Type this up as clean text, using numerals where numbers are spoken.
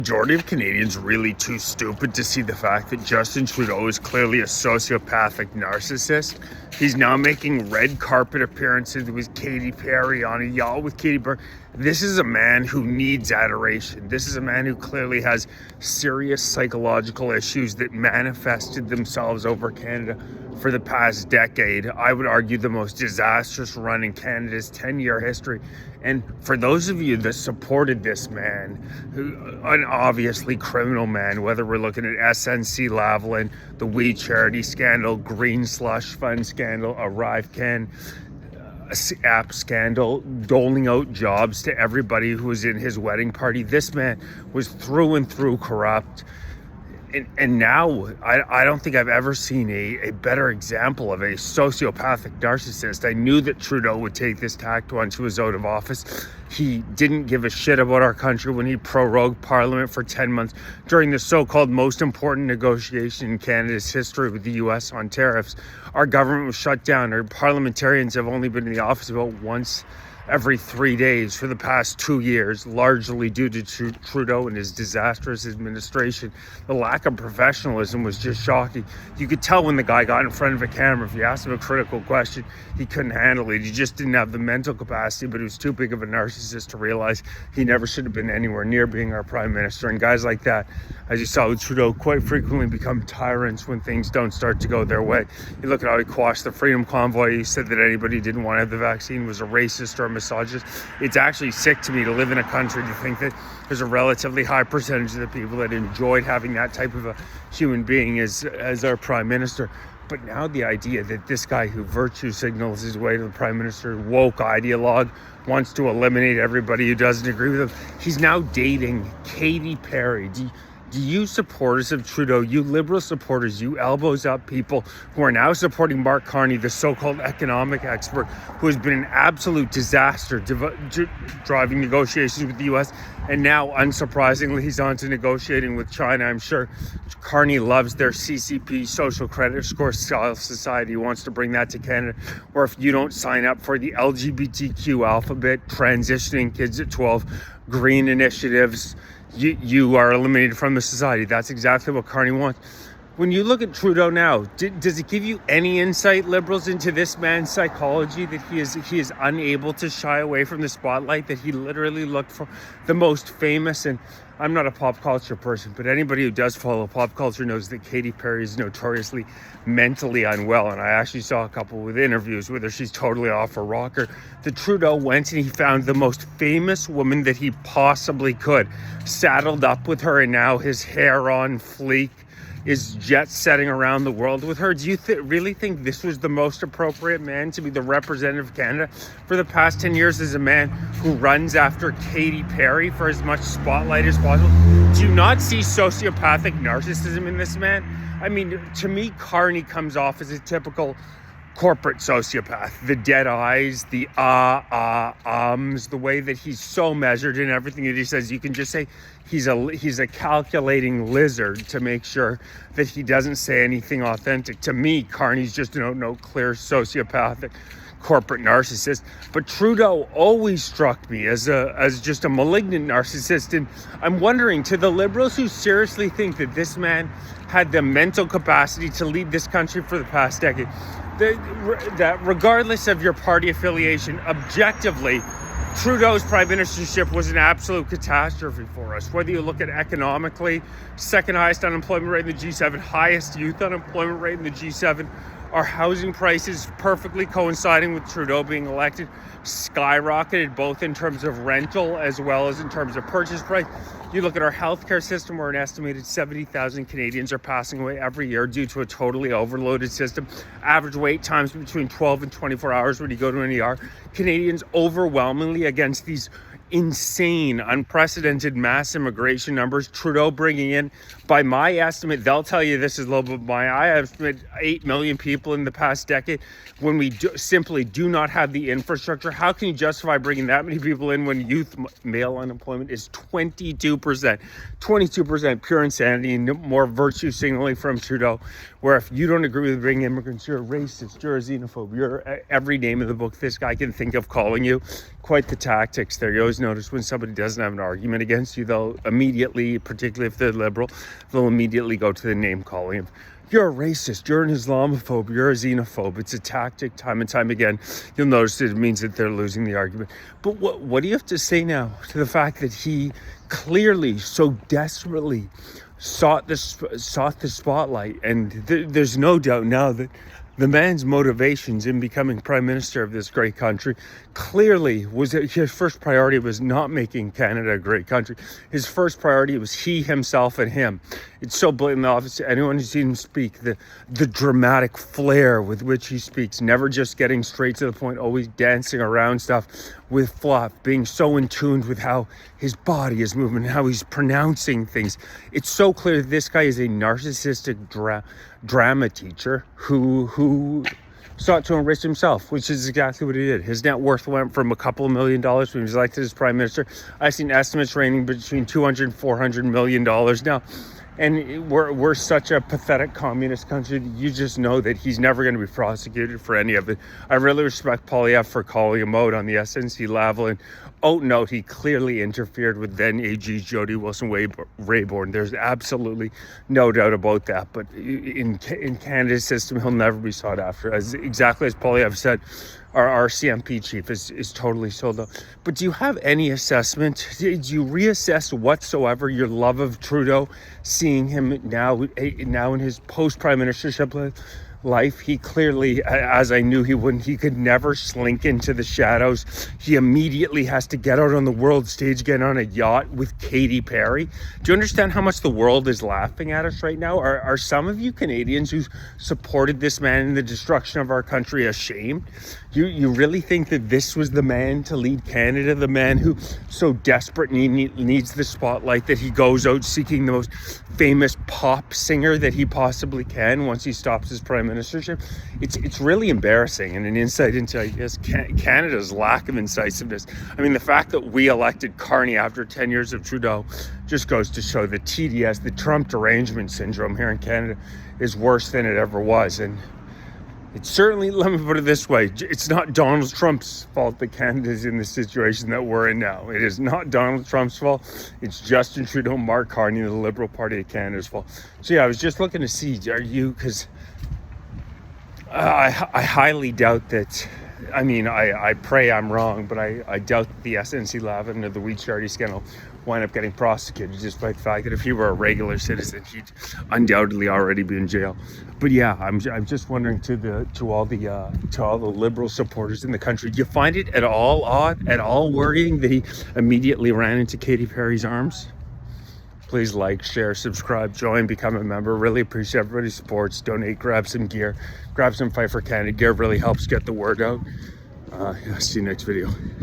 Majority of Canadians really too stupid to see the fact that Justin Trudeau is clearly a sociopathic narcissist. He's now making red carpet appearances with Katy Perry on a yacht with Katy Perry. This is a man who needs adoration. This is a man who clearly has serious psychological issues that manifested themselves over Canada for the past decade. I would argue the most disastrous run in Canada's 10-year history. And for those of you that supported this man, an obviously criminal man, whether we're looking at SNC Lavalin, the We Charity scandal, Green Slush Fund scandal, ArriveCan app scandal, doling out jobs to everybody who was in his wedding party. This man was through and through corrupt. And now, I don't think I've ever seen a better example of a sociopathic narcissist. I knew that Trudeau would take this tact once he was out of office. He didn't give a shit about our country when he prorogued Parliament for 10 months during the so-called most important negotiation in Canada's history with the U.S. on tariffs. Our government was shut down. Our parliamentarians have only been in the office about once every 3 days for the past 2 years, largely due to Trudeau and his disastrous administration. The lack of professionalism was just shocking. You could tell when the guy got in front of a camera, if you asked him a critical question, he couldn't handle it. He just didn't have the mental capacity, but he was too big of a narcissist to realize he never should have been anywhere near being our prime minister. And guys like that, as you saw with Trudeau, quite frequently become tyrants when things don't start to go their way. You look at how he quashed the Freedom Convoy. He said that anybody who didn't want to have the vaccine was a racist or a misogynist. It's actually sick to me to live in a country to think that there's a relatively high percentage of the people that enjoyed having that type of a human being as our prime minister. But now the idea that this guy who virtue signals his way to the prime minister, woke ideologue, wants to eliminate everybody who doesn't agree with him. He's now dating Katy Perry. Do you supporters of Trudeau, you Liberal supporters, you elbows up people who are now supporting Mark Carney, the so-called economic expert, who has been an absolute disaster driving negotiations with the U.S., and now, unsurprisingly, he's on to negotiating with China. I'm sure Carney loves their CCP, social credit score style society. He wants to bring that to Canada, where if you don't sign up for the LGBTQ alphabet, transitioning kids at 12, green initiatives, you are eliminated from the society. That's exactly what Carney wants. When you look at Trudeau now, does it give you any insight, Liberals, into this man's psychology, that he is unable to shy away from the spotlight, that he literally looked for the most famous? And I'm not a pop culture person, but anybody who does follow pop culture knows that Katy Perry is notoriously mentally unwell. And I actually saw a couple with interviews with her. She's totally off her rocker. The Trudeau went and he found the most famous woman that he possibly could, saddled up with her, and now his hair on fleek, is jet setting around the world with her. Do you really think this was the most appropriate man to be the representative of Canada for the past 10 years as a man who runs after Katy Perry for as much spotlight as possible? Do you not see sociopathic narcissism in this man? I mean, to me, Carney comes off as a typical corporate sociopath. The dead eyes, the ums, the way that he's so measured in everything that he says. You can just say he's a calculating lizard to make sure that he doesn't say anything authentic. To me, Carney's just no clear sociopathic corporate narcissist. But Trudeau always struck me as just a malignant narcissist. And I'm wondering, to the Liberals who seriously think that this man had the mental capacity to lead this country for the past decade, that regardless of your party affiliation, objectively, Trudeau's prime ministership was an absolute catastrophe for us. Whether you look at economically, second highest unemployment rate in the G7, highest youth unemployment rate in the G7, our housing prices perfectly coinciding with Trudeau being elected skyrocketed, both in terms of rental as well as in terms of purchase price. You look at our healthcare system, where an estimated 70,000 Canadians are passing away every year due to a totally overloaded system. Average wait times between 12 and 24 hours when you go to an ER. Canadians overwhelmingly against these insane, unprecedented mass immigration numbers. Trudeau bringing in, by my estimate, they'll tell you this is low, but I estimate 8 million people in the past decade. When we simply do not have the infrastructure, how can you justify bringing that many people in when youth male unemployment is 22%? 22%, pure insanity, and more virtue signaling from Trudeau, where if you don't agree with bringing immigrants, you're a racist, you're a xenophobe, you're every name in the book this guy can think of calling you. Quite the tactics there. He always noticed when somebody doesn't have an argument against you, they'll immediately, particularly if they're liberal, they'll immediately go to the name calling of, you're a racist, you're an Islamophobe, you're a xenophobe. It's a tactic time and time again. You'll notice that it means that they're losing the argument. But what do you have to say now to the fact that he clearly so desperately sought the spotlight? And there's no doubt now that the man's motivations in becoming prime minister of this great country clearly was that his first priority was not making Canada a great country. His first priority was he, himself, and him. It's so blatantly obvious to anyone who's seen him speak, the dramatic flair with which he speaks, never just getting straight to the point, always dancing around stuff with fluff, being so in tune with how his body is moving, how he's pronouncing things. It's so clear that this guy is a narcissistic drama teacher who sought to enrich himself, which is exactly what he did. His net worth went from a couple of $1 million when he was elected as prime minister. I've seen estimates ranging between $200 and $400 million now. And we're such a pathetic communist country. You just know that he's never going to be prosecuted for any of it. I really respect Poilievre for calling him out on the SNC Lavalin. Oh, no, he clearly interfered with then AG Jody Wilson-Raybourn. There's absolutely no doubt about that. But in Canada's system, he'll never be sought after. Exactly as Poilievre said, our CMP chief is totally sold out. But do you have any assessment? Did you reassess whatsoever your love of Trudeau, seeing him now in his post-prime ministership life? He clearly, as I knew he wouldn't, he could never slink into the shadows. He immediately has to get out on the world stage, get on a yacht with Katy Perry. Do you understand how much the world is laughing at us right now? Are some of you Canadians who supported this man in the destruction of our country ashamed? You really think that this was the man to lead Canada, the man who so desperately needs the spotlight that he goes out seeking the most famous pop singer that he possibly can once he stops his prime ministership? It's really embarrassing, and an insight into, I guess, Canada's lack of incisiveness. I mean, the fact that we elected Carney after 10 years of Trudeau just goes to show the TDS, the Trump derangement syndrome here in Canada, is worse than it ever was. And it's certainly, let me put it this way, it's not Donald Trump's fault that Canada's in the situation that we're in now. It is not Donald Trump's fault. It's Justin Trudeau, Mark Carney, the Liberal Party of Canada's fault. So yeah, I was just looking to see, because I highly doubt that, I mean, I pray I'm wrong, but I doubt that the SNC Lavalin or the Wheat Charity scandal wind up getting prosecuted, despite the fact that if he were a regular citizen, he'd undoubtedly already be in jail. But yeah, I'm just wondering to all the Liberal supporters in the country, do you find it at all odd, at all worrying that he immediately ran into Katy Perry's arms? Please like, share, subscribe, join, become a member. Really appreciate everybody's supports. Donate, grab some gear, grab some Fight for Canada gear. Really helps get the word out. See you next video.